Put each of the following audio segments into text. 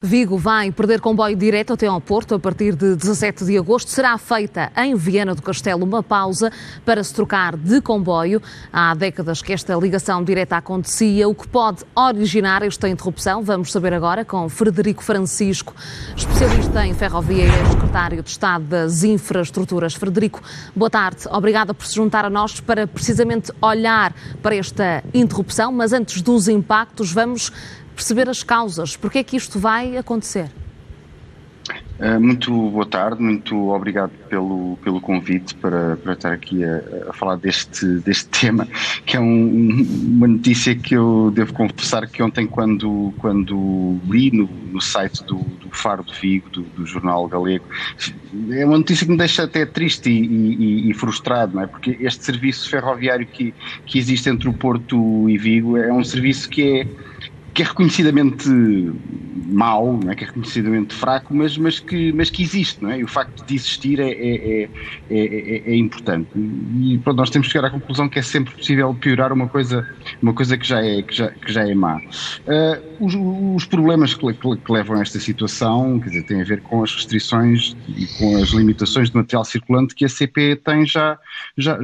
Vigo vai perder comboio direto até ao Porto a partir de 17 de agosto. Será feita em Viana do Castelo uma pausa para se trocar de comboio. Há décadas que esta ligação direta acontecia. O que pode originar esta interrupção? Vamos saber agora com Frederico Francisco, especialista em ferrovia e secretário de Estado das Infraestruturas. Frederico, boa tarde. Obrigada por se juntar a nós para precisamente olhar para esta interrupção. Mas antes dos impactos, vamos perceber as causas. Porque é que isto vai acontecer? Muito boa tarde, muito obrigado pelo convite para estar aqui a falar deste tema, que é uma notícia que eu devo confessar que ontem quando li no site do Faro de Vigo, do Jornal Galego, é uma notícia que me deixa até triste e frustrado, não é? Porque este serviço ferroviário que existe entre o Porto e Vigo é um serviço que é reconhecidamente mau, não é? Que é reconhecidamente fraco, mas que existe, não é? E o facto de existir é importante. E pronto, nós temos que chegar à conclusão que é sempre possível piorar uma coisa que já é má. Os problemas que levam a esta situação, quer dizer, têm a ver com as restrições e com as limitações de material circulante que a CP tem já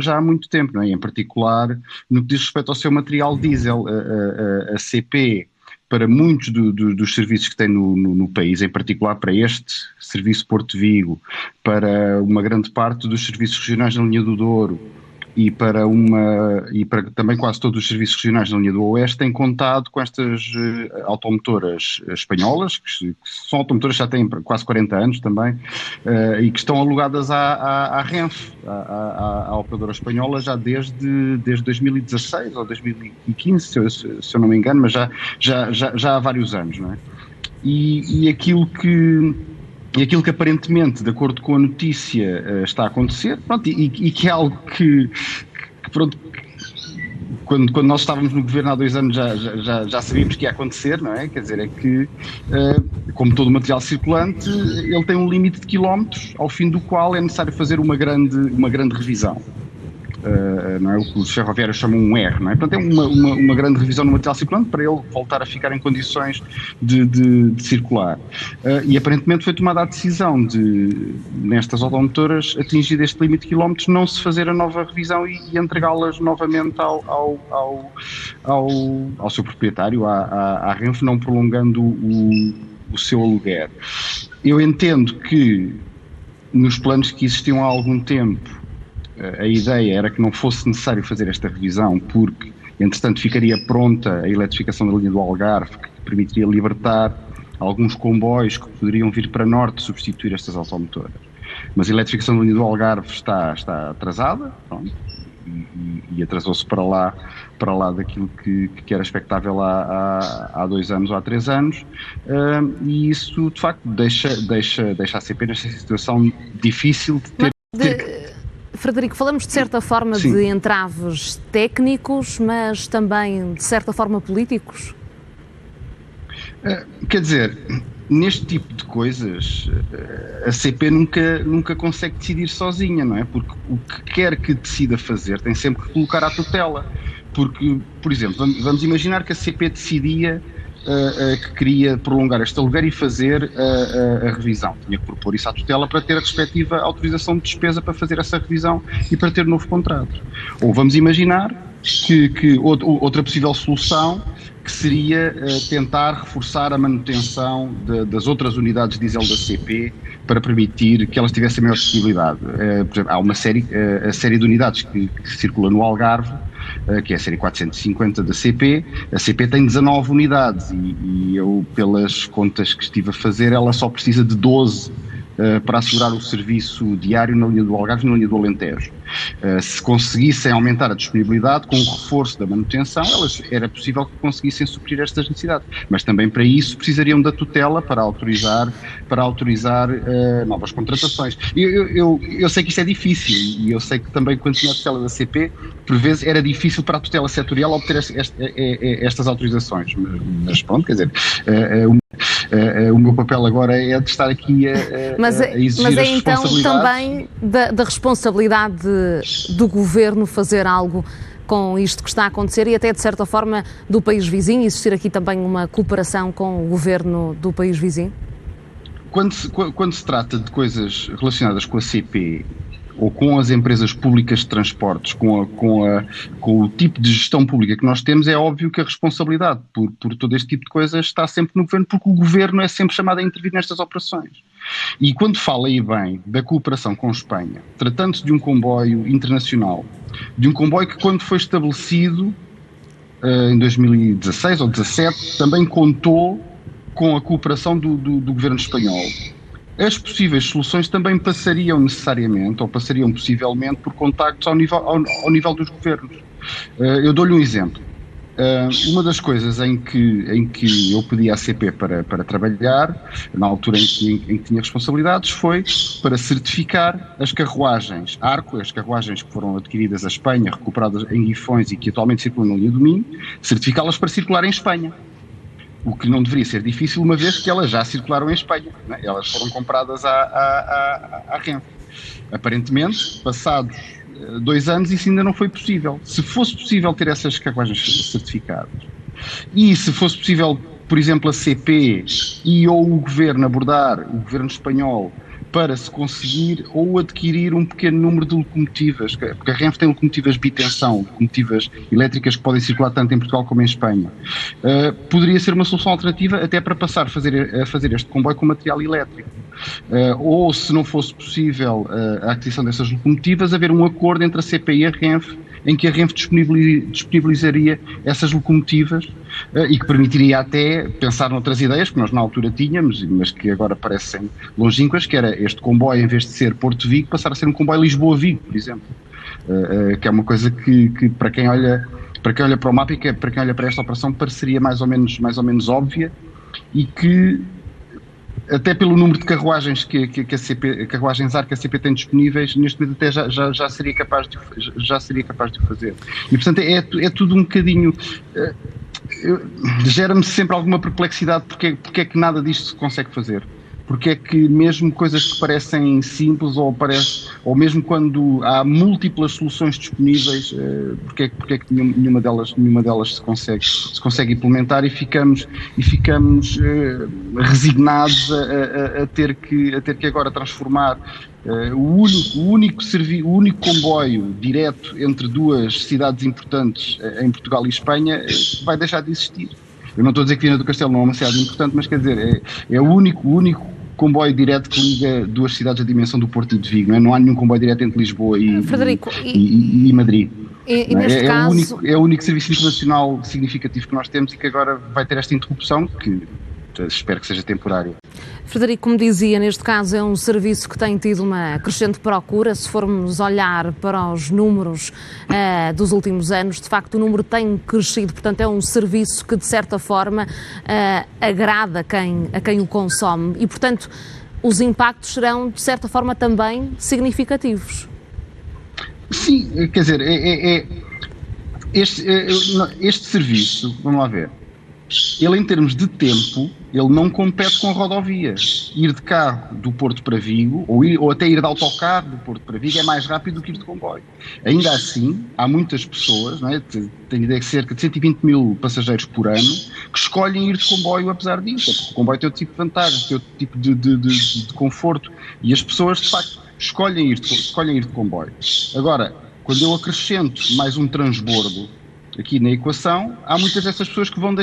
há muito tempo, não é? Em particular no que diz respeito ao seu material diesel. A CP, para muitos dos serviços que tem no país, em particular para este serviço Porto Vigo, para uma grande parte dos serviços regionais na linha do Douro e para também quase todos os serviços regionais na linha do Oeste, tem contado com estas automotoras espanholas, que são automotoras que já têm quase 40 anos também, e que estão alugadas à Renfe, à operadora espanhola, já desde 2016 ou 2015, se eu não me engano, mas já há vários anos, não é? E aquilo que aparentemente, de acordo com a notícia, está a acontecer, pronto, e que é algo que pronto, quando nós estávamos no governo há 2 anos já sabíamos que ia acontecer, não é? Quer dizer, é que, como todo o material circulante, ele tem um limite de quilómetros, ao fim do qual é necessário fazer uma grande revisão. Não é o que os ferroviários chamam um R, não é? Portanto, é uma grande revisão no material circulante para ele voltar a ficar em condições de circular. E aparentemente foi tomada a decisão de, nestas automotoras, atingir este limite de quilómetros, não se fazer a nova revisão e entregá-las novamente ao seu proprietário, à Renfe, não prolongando o seu aluguer. Eu entendo que nos planos que existiam há algum tempo, a ideia era que não fosse necessário fazer esta revisão, porque, entretanto, ficaria pronta a eletrificação da linha do Algarve, que permitiria libertar alguns comboios que poderiam vir para norte substituir estas automotoras. Mas a eletrificação da linha do Algarve está atrasada, pronto, e atrasou-se para lá daquilo que era expectável há 2 anos ou há 3 anos, e isso, de facto, deixa a CP nesta situação difícil de ter. Frederico, falamos de certa forma Sim. de entraves técnicos, mas também de certa forma políticos? Quer dizer, neste tipo de coisas, a CP nunca consegue decidir sozinha, não é? Porque o que quer que decida fazer tem sempre que colocar à tutela. Porque, por exemplo, vamos imaginar que a CP decidia que queria prolongar este aluguer e fazer a revisão. Tinha que propor isso à tutela para ter a respectiva autorização de despesa para fazer essa revisão e para ter novo contrato. Ou vamos imaginar que outra possível solução, que seria tentar reforçar a manutenção das outras unidades diesel da CP para permitir que elas tivessem maior disponibilidade. Por exemplo, há a série de unidades que circula no Algarve, que é a série 450 da CP. A CP tem 19 unidades e eu, pelas contas que estive a fazer, ela só precisa de 12 para assegurar o serviço diário na linha do Algarve e na linha do Alentejo. Se conseguissem aumentar a disponibilidade com o reforço da manutenção, era possível que conseguissem suprir estas necessidades. Mas também para isso precisariam da tutela para autorizar novas contratações. Eu sei que isto é difícil e eu sei que também quando tinha a tutela da CP, por vezes era difícil para a tutela setorial obter estas autorizações. Mas pronto, quer dizer, o meu papel agora é de estar aqui a exigir mas é as então responsabilidades. também da responsabilidade do Governo fazer algo com isto que está a acontecer e até, de certa forma, do país vizinho? Existir aqui também uma cooperação com o governo do país vizinho? Quando se trata de coisas relacionadas com a CP ou com as empresas públicas de transportes, com o tipo de gestão pública que nós temos, é óbvio que a responsabilidade por todo este tipo de coisas está sempre no governo, porque o governo é sempre chamado a intervir nestas operações. E quando fala aí bem da cooperação com Espanha, tratando-se de um comboio internacional, de um comboio que quando foi estabelecido em 2016 ou 2017, também contou com a cooperação do governo espanhol. As possíveis soluções também passariam necessariamente, ou passariam possivelmente, por contactos ao nível dos governos. Eu dou-lhe um exemplo. Uma das coisas em que eu pedi à CP para trabalhar, na altura em que tinha responsabilidades, foi para certificar as carruagens Arco, as carruagens que foram adquiridas à Espanha, recuperadas em Guifões e que atualmente circulam na linha do Minho, certificá-las para circular em Espanha. O que não deveria ser difícil, uma vez que elas já circularam em Espanha, né? Elas foram compradas à Renfe. Aparentemente, passados 2 anos, isso ainda não foi possível. Se fosse possível ter essas carruagens certificadas, e se fosse possível, por exemplo, a CP ou o governo abordar, o governo espanhol, para se conseguir ou adquirir um pequeno número de locomotivas, porque a Renfe tem locomotivas bitensão, locomotivas elétricas que podem circular tanto em Portugal como em Espanha. Poderia ser uma solução alternativa até para passar a fazer este comboio com material elétrico. Ou, se não fosse possível a aquisição dessas locomotivas, haver um acordo entre a CP e a Renfe, em que a Renfe disponibilizaria essas locomotivas e que permitiria até pensar noutras ideias que nós na altura tínhamos, mas que agora parecem longínquas, que era este comboio, em vez de ser Porto-Vigo, passar a ser um comboio Lisboa-Vigo, por exemplo, que é uma coisa que para quem olha para o mapa e para quem olha para esta operação pareceria mais ou menos óbvia, e que até pelo número de carruagens carruagens AR que a CP tem disponíveis, neste momento até já seria capaz de o fazer. E portanto é tudo um bocadinho, gera-me sempre alguma perplexidade porque é que nada disto se consegue fazer. Porque é que mesmo coisas que parecem simples ou mesmo quando há múltiplas soluções disponíveis, porque é que nenhuma delas se consegue implementar e ficamos resignados a ter que agora transformar o único comboio direto entre duas cidades importantes em Portugal e Espanha vai deixar de existir. Eu não estou a dizer que Viana do Castelo não é uma cidade importante, mas quer dizer, é o único comboio direto que liga duas cidades da dimensão do Porto e de Vigo, não é? Não há nenhum comboio direto entre Lisboa e Madrid. É o único serviço internacional significativo que nós temos e que agora vai ter esta interrupção, que espero que seja temporária. Frederico, como dizia, neste caso é um serviço que tem tido uma crescente procura. Se formos olhar para os números dos últimos anos, de facto o número tem crescido, portanto é um serviço que de certa forma agrada a quem o consome e portanto os impactos serão de certa forma também significativos. Sim, quer dizer, este serviço, vamos lá ver, ele em termos de tempo, ele não compete com a rodovia. Ir de carro do Porto para Vigo, ou até ir de autocarro do Porto para Vigo, é mais rápido do que ir de comboio. Ainda assim, há muitas pessoas, não é? Tenho ideia que cerca de 120 mil passageiros por ano, que escolhem ir de comboio apesar disso, porque o comboio tem outro tipo de vantagens, tem outro tipo de conforto, e as pessoas, de facto, escolhem ir de comboio. Agora, quando eu acrescento mais um transbordo aqui na equação, há muitas dessas pessoas que vão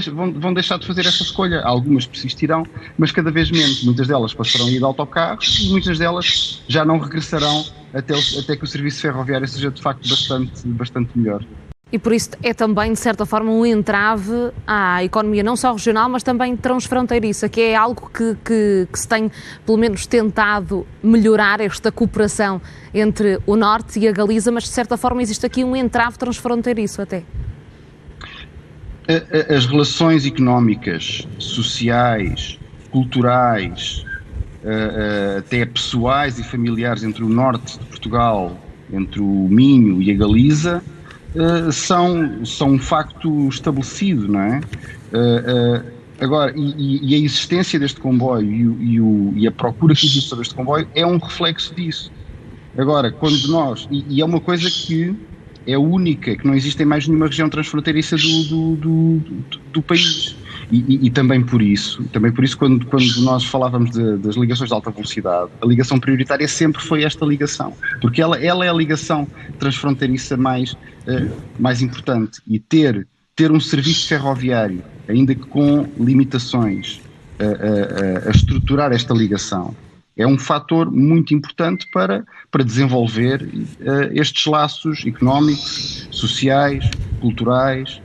deixar de fazer essa escolha. Algumas persistirão, mas cada vez menos. Muitas delas passarão a ir de autocarro e muitas delas já não regressarão até que o serviço ferroviário seja de facto bastante melhor. E por isso é também, de certa forma, um entrave à economia não só regional, mas também transfronteiriça, que é algo que se tem, pelo menos, tentado melhorar esta cooperação entre o Norte e a Galiza, mas de certa forma existe aqui um entrave transfronteiriço até. As relações económicas, sociais, culturais, até pessoais e familiares entre o norte de Portugal, entre o Minho e a Galiza, são um facto estabelecido, não é? Agora, e a existência deste comboio e a procura que existe sobre este comboio é um reflexo disso. Agora, quando nós, e é uma coisa que é única, que não existe em mais nenhuma região transfronteiriça do país. E também por isso quando nós falávamos das ligações de alta velocidade, a ligação prioritária sempre foi esta ligação, porque ela é a ligação transfronteiriça mais importante, e ter um serviço ferroviário, ainda que com limitações, a estruturar esta ligação, é um fator muito importante para desenvolver estes laços económicos, sociais, culturais,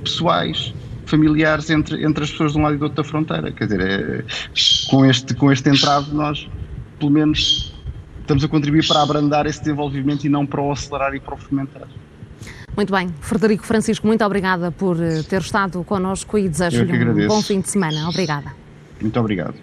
pessoais, familiares entre as pessoas de um lado e do outro da fronteira. Quer dizer, com este entrave nós, pelo menos, estamos a contribuir para abrandar esse desenvolvimento e não para o acelerar e para o fomentar. Muito bem. Frederico Francisco, muito obrigada por ter estado connosco e desejo-lhe um bom fim de semana. Obrigada. Muito obrigado.